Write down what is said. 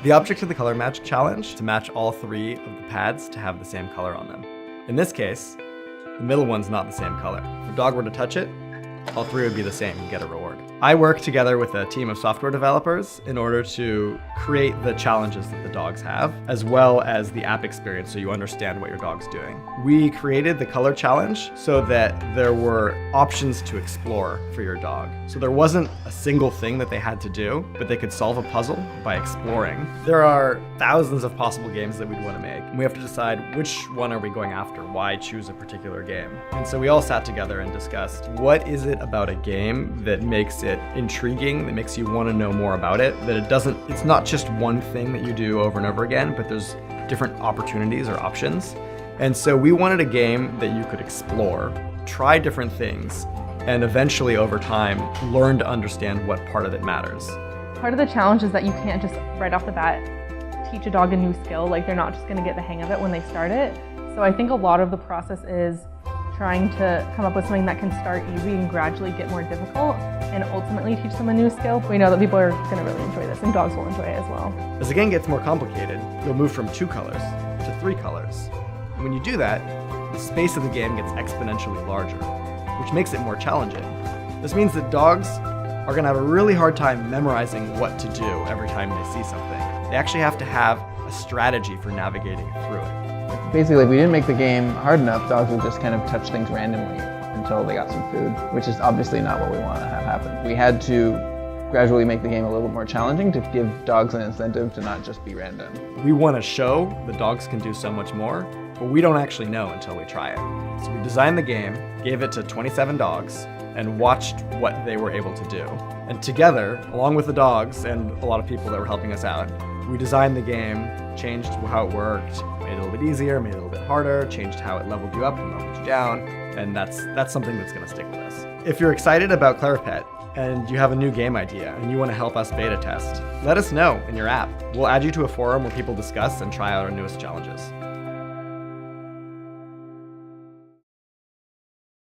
The object of the color match challenge is to match all 3 of the pads to have the same color on them. In this case, the middle one's not the same color. If a dog were to touch it, all 3 would be the same. You get a reward. I work together with a team of software developers in order to create the challenges that the dogs have, as well as the app experience so you understand what your dog's doing. We created the color challenge so that there were options to explore for your dog. So there wasn't a single thing that they had to do, but they could solve a puzzle by exploring. There are thousands of possible games that we'd want to make, and we have to decide which one are we going after, why choose a particular game. And so we all sat together and discussed, what is it about a game that makes it intriguing, that makes you want to know more about it, that it's not just one thing that you do over and over again, but there's different opportunities or options. And so we wanted a game that you could explore, try different things, and eventually over time learn to understand what part of it matters. Part of the challenge is that you can't just right off the bat teach a dog a new skill, like they're not just going to get the hang of it when they start it. So I think a lot of the process is trying to come up with something that can start easy and gradually get more difficult and ultimately teach them a new skill. We know that people are going to really enjoy this and dogs will enjoy it as well. As the game gets more complicated, you'll move from 2 colors to 3 colors. And when you do that, the space of the game gets exponentially larger, which makes it more challenging. This means that dogs are going to have a really hard time memorizing what to do every time they see something. They actually have to have a strategy for navigating through it. Basically, if we didn't make the game hard enough, dogs would just kind of touch things randomly until they got some food, which is obviously not what we want to have happen. We had to gradually make the game a little bit more challenging to give dogs an incentive to not just be random. We want to show that dogs can do so much more, but we don't actually know until we try it. So we designed the game, gave it to 27 dogs, and watched what they were able to do. And together, along with the dogs and a lot of people that were helping us out, we designed the game, changed how it worked, made it a little bit easier, made it a little bit harder, changed how it leveled you up and leveled you down, and that's something that's going to stick with us. If you're excited about Cleverpet and you have a new game idea and you want to help us beta test, let us know in your app. We'll add you to a forum where people discuss and try out our newest challenges.